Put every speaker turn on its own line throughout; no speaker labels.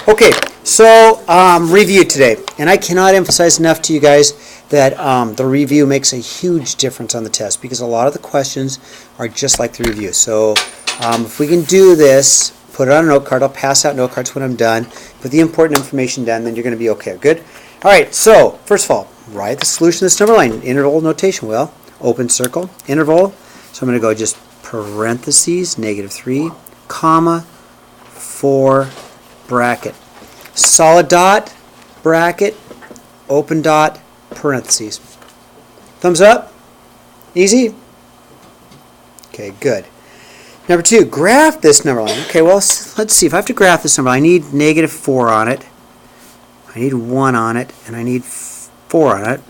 Okay, so review today. And I cannot emphasize enough to you guys that the review makes a huge difference on the test because a lot of the questions are just like the review. So if we can do this, put it on a note card. I'll pass out note cards when I'm done. Put the important information down, then you're going to be okay. Good? All right, so first of all, write the solution of this number line. Interval notation. Well, open circle, interval. So I'm going to go just parentheses, -3, comma, 4, bracket. Solid dot, bracket, open dot, parentheses. Thumbs up? Easy? Okay, good. Number 2, graph this number line. Okay, well, let's see. If I have to graph this number line, I need -4 on it. I need 1 on it, and I need 4 on it.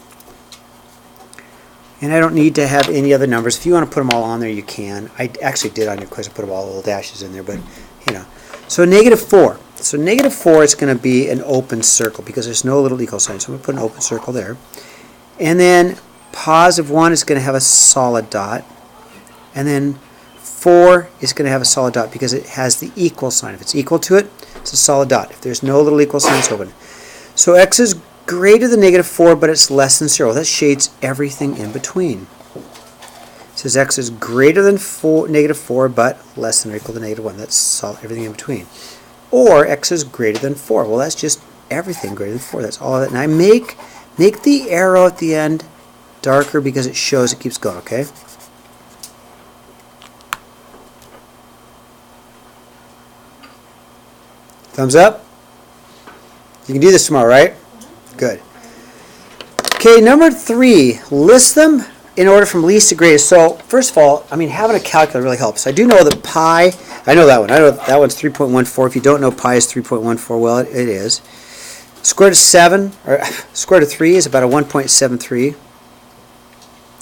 And I don't need to have any other numbers. If you want to put them all on there, you can. I actually did on your quiz. I put all the little dashes in there, but, you know. So -4. So -4 is going to be an open circle because there's no little equal sign. So I'm going to put an open circle there. And then +1 is going to have a solid dot. And then 4 is going to have a solid dot because it has the equal sign. If it's equal to it, it's a solid dot. If there's no little equal sign, it's open. So x is greater than -4, but it's less than 0. That shades everything in between. It says x is greater than -4, but less than or equal to -1. That's everything in between. Or x is greater than 4. Well, that's just everything greater than 4. That's all of it. And I make the arrow at the end darker because it shows it keeps going, okay? Thumbs up? You can do this tomorrow, right? Good. Okay, number 3, list them in order from least to greatest. So, first of all, I mean, having a calculator really helps. I do know that pi, I know that one. I know that one's 3.14. If you don't know pi is 3.14, well, it is. Square root of 7, or square root of 3 is about a 1.73.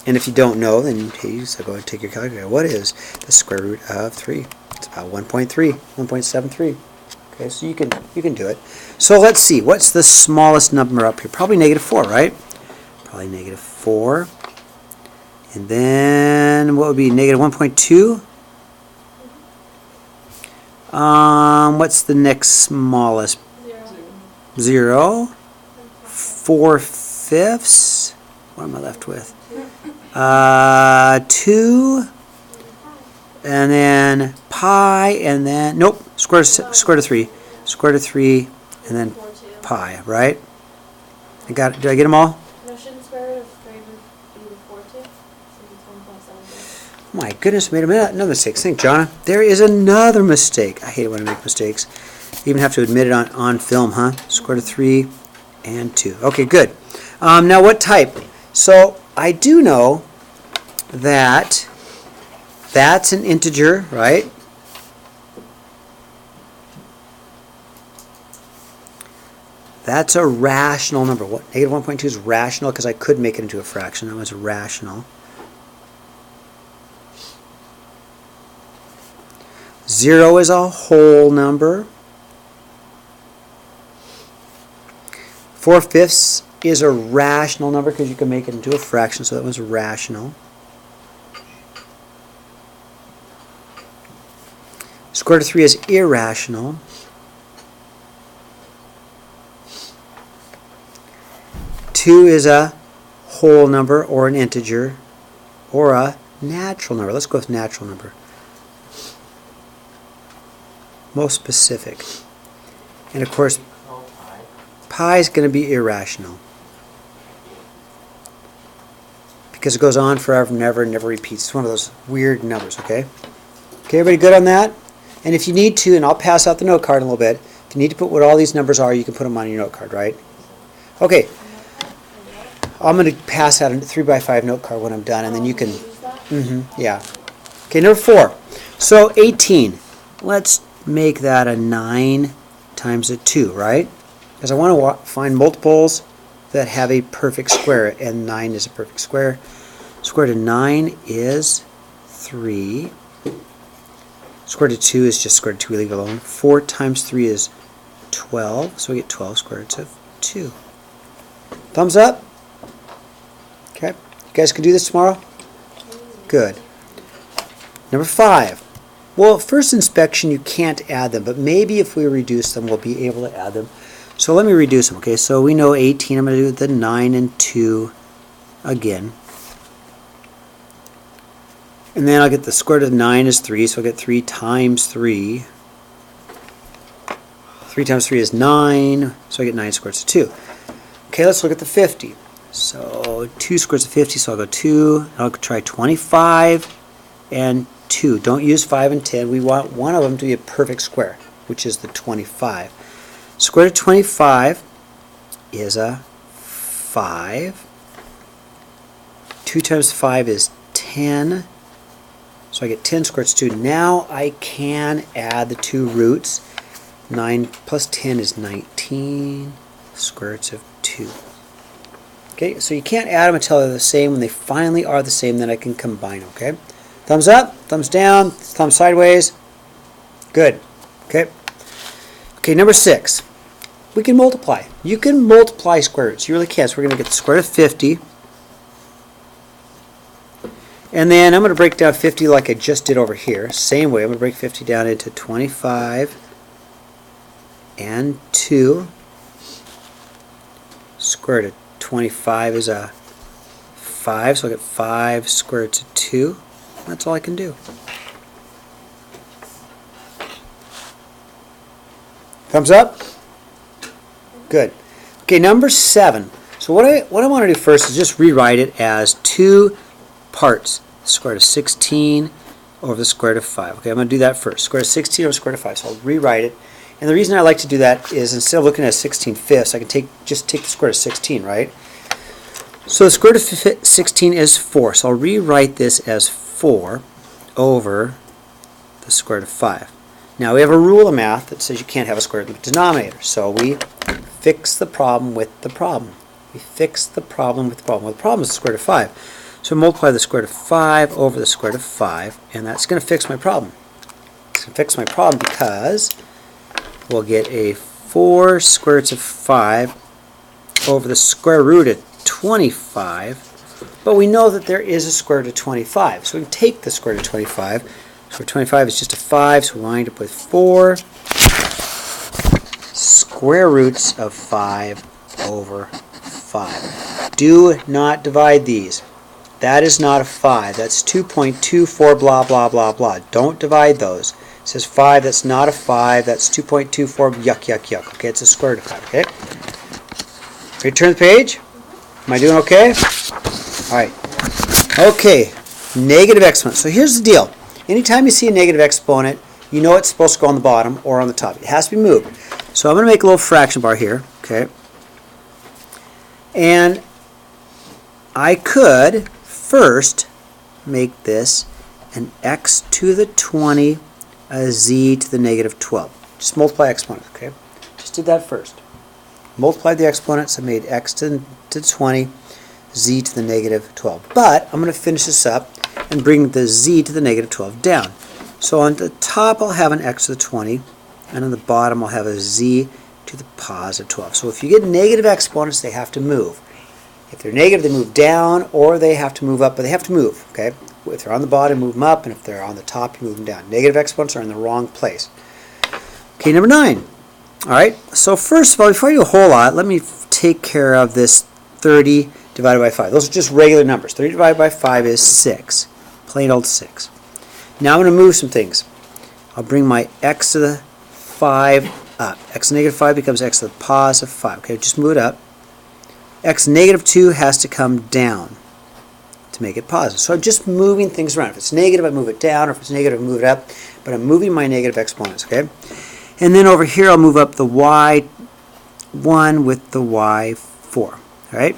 And if you don't know, then hey, so go ahead and take your calculator. What is the square root of 3? It's about 1.3, 1.73. Okay, so you can do it. So let's see, what's the smallest number up here? Probably -4, right? Probably -4. And then what would be -1.2? What's the next smallest? 0. 4/5. What am I left with? 2. And then pi, and then, nope, square root of 3. Square root of 3, and then pi, right? Did I get them all?
No, shouldn't square root of 3 be 4 too? So it's 1.7.
My goodness, made another mistake. Think, Jonna. There is another mistake. I hate it when I make mistakes. You even have to admit it on film, huh? Square root of 3 and 2. Okay, good. Now, what type? So, I do know that that's an integer, right? That's a rational number. What, -1.2 is rational because I could make it into a fraction. That was rational. 0 is a whole number. 4/5 is a rational number because you can make it into a fraction, so that one's rational. Square root of 3 is irrational. Two is a whole number or an integer or a natural number. Let's go with natural number. Most specific. And of course, pi is going to be irrational because it goes on forever and never repeats. It's one of those weird numbers, okay? Okay, everybody good on that? And if you need to, and I'll pass out the note card in a little bit, if you need to put what all these numbers are, you can put them on your note card, right? Okay. I'm going to pass out a 3x5 note card when I'm done, and then you can... yeah. Okay, number 4. So 18. Let's make that a 9 times a 2, right? Because I want to find multiples that have a perfect square, and 9 is a perfect square. Square root of 9 is 3. Square root of 2 is just square root of 2, we leave it alone. 4 times 3 is 12, so we get 12 square roots of 2. Thumbs up? Okay. You guys can do this tomorrow? Good. Number 5. Well, at first inspection, you can't add them, but maybe if we reduce them, we'll be able to add them. So let me reduce them, okay? So we know 18, I'm going to do the 9 and 2 again. And then I'll get the square root of 9 is 3, so I'll get 3 times 3. 3 times 3 is 9, so I get 9 squared, so 2. Okay, let's look at the 50. So 2 squares of 50, so I'll go 2. I'll try 25 and 2. Don't use 5 and 10. We want one of them to be a perfect square, which is the 25. Square root of 25 is a 5. 2 times 5 is 10. So I get 10 squared is 2. Now I can add the two roots. 9 plus 10 is 19 square roots of 2. Okay, so you can't add them until they're the same. When they finally are the same, then I can combine, okay? Thumbs up, thumbs down, thumb sideways. Good. Okay. Okay, number 6. We can multiply. You can multiply square roots. You really can. So we're going to get the square root of 50. And then I'm going to break down 50 like I just did over here. Same way. I'm going to break 50 down into 25 and 2. Square root of 25 is a 5, so I'll get 5 square roots of 2. That's all I can do. Thumbs up? Good. Okay, number 7. So what I want to do first is just rewrite it as 2 parts. Square root of 16 over the square root of 5. Okay, I'm going to do that first. Square root of 16 over square root of 5. So I'll rewrite it. And the reason I like to do that is instead of looking at 16/5, I can just take the square root of 16, right? So the square root of 16 is 4. So I'll rewrite this as 4 over the square root of 5. Now we have a rule of math that says you can't have a square root in the denominator. So we fix the problem with the problem. We fix the problem with the problem. Well, the problem is the square root of 5. So multiply the square root of 5 over the square root of 5, and that's going to fix my problem. It's going to fix my problem because we'll get a 4 square roots of 5 over the square root of 25, but we know that there is a square root of 25, so we can take the square root of 25. So 25 is just a 5, so we wind up with 4 square roots of 5 over 5. Do not divide these. That is not a 5. That's 2.24 blah blah blah blah. Don't divide those. It says 5, that's not a 5, that's 2.24, yuck, yuck, yuck. Okay, it's a square root of 5, okay? Ready to turn the page? Am I doing okay? Alright. Okay, negative exponent. So here's the deal. Anytime you see a negative exponent, you know it's supposed to go on the bottom or on the top. It has to be moved. So I'm going to make a little fraction bar here, okay? And I could first make this an x to the 20, a z to the negative 12. Just multiply exponents, okay? Just did that first. Multiplied the exponents, I made x to 20, z to the negative 12. But I'm going to finish this up and bring the z to the negative 12 down. So on the top I'll have an x to the 20, and on the bottom I'll have a z to the positive 12. So if you get negative exponents, they have to move. If they're negative, they move down, or they have to move up, but they have to move, okay? If they're on the bottom, move them up, and if they're on the top, you move them down. Negative exponents are in the wrong place. Okay, number 9. All right, so first of all, before I do a whole lot, let me take care of this 30 divided by 5. Those are just regular numbers. 30 divided by 5 is 6, plain old 6. Now I'm going to move some things. I'll bring my x to the 5 up. X negative 5 becomes x to the positive 5. Okay, just move it up. X negative 2 has to come down to make it positive. So I'm just moving things around. If it's negative, I move it down. Or if it's negative, I move it up. But I'm moving my negative exponents, okay? And then over here, I'll move up the y1 with the y4, all right?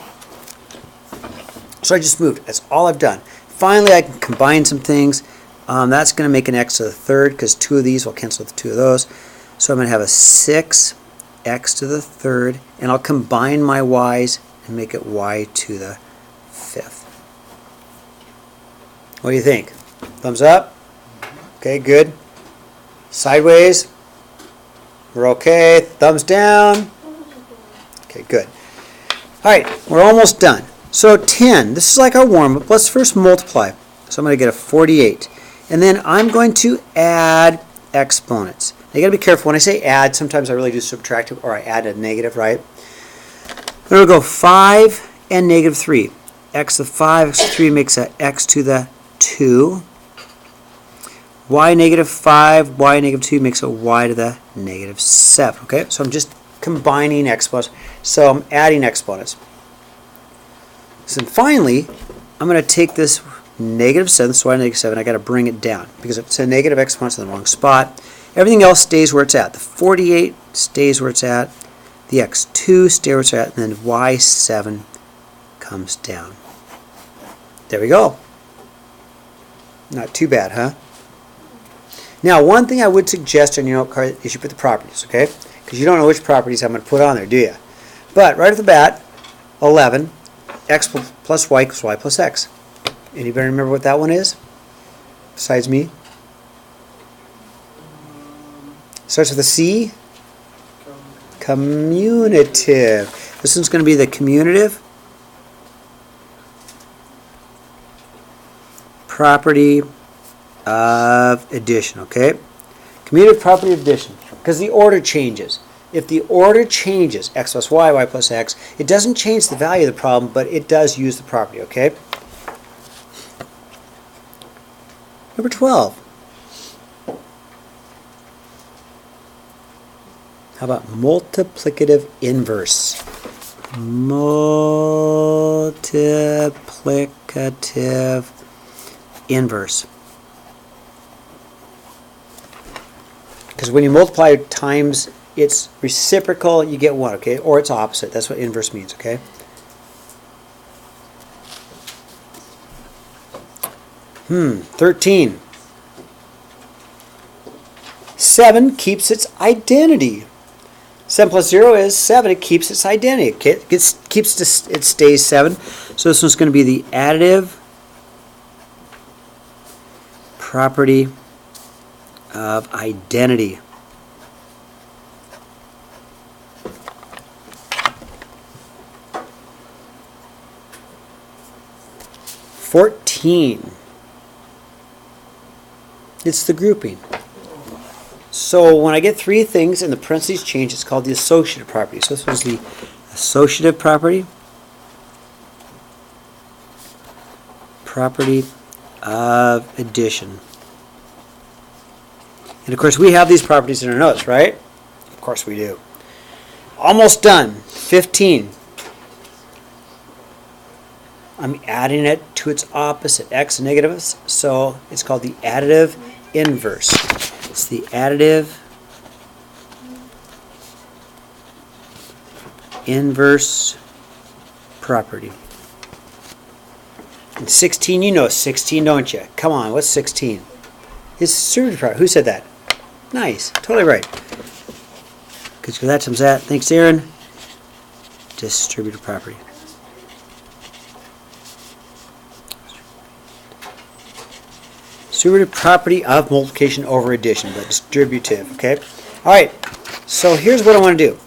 So I just moved it. That's all I've done. Finally, I can combine some things. That's going to make an x to the 3rd because 2 of these will cancel with 2 of those. So I'm going to have a 6x to the 3rd, and I'll combine my y's and make it y to the 5th. What do you think? Thumbs up? Okay, good. Sideways? We're okay. Thumbs down? Okay, good. Alright, we're almost done. So 10, this is like our warm-up. Let's first multiply. So I'm going to get a 48. And then I'm going to add exponents. Now you got to be careful. When I say add, sometimes I really do subtractive, or I add a negative, right? Then we'll go 5 and negative 3. X to the 5, x to the 3 makes a x to the 2. Y negative 5, y negative 2 makes a y to the negative 7. Okay, so I'm just combining exponents. So I'm adding exponents. So then finally, I'm going to take this negative 7, so y negative 7, I got to bring it down. Because if it's a negative exponent, it's in the wrong spot. Everything else stays where it's at. The 48 stays where it's at. The x2 stays where it's at. And then y7 comes down. There we go. Not too bad, huh? Now, one thing I would suggest on your note card is you put the properties, okay? Because you don't know which properties I'm going to put on there, do you? But right off the bat, 11, x plus y equals y plus x. Anybody remember what that one is? Besides me? Starts with a C. Commutative. This one's going to be the commutative property of addition, okay? Commutative property of addition, because the order changes. If the order changes, x plus y, y plus x, it doesn't change the value of the problem, but it does use the property, okay? Number 12. How about multiplicative inverse? Multiplicative inverse. Because when you multiply times its reciprocal, you get 1, okay? Or its opposite. That's what inverse means, okay? Hmm, 13. 7 keeps its identity. 7 plus 0 is 7. It keeps its identity. It stays 7. So this one's going to be the additive property of identity. It's the grouping. So when I get three things and the parentheses change, it's called the associative property. So this was the associative property. Property of addition. And of course we have these properties in our notes, right? Of course we do. Almost done. 15. I'm adding it to its opposite, x negative, so it's called the additive inverse. It's the additive inverse property. And 16, you know 16, don't you? Come on, what's 16? It's distributive property. Who said that? Nice, totally right. Because that comes that. Thanks, Aaron. Distributive property. Distributive property of multiplication over addition, but distributive, okay? All right, so here's what I want to do.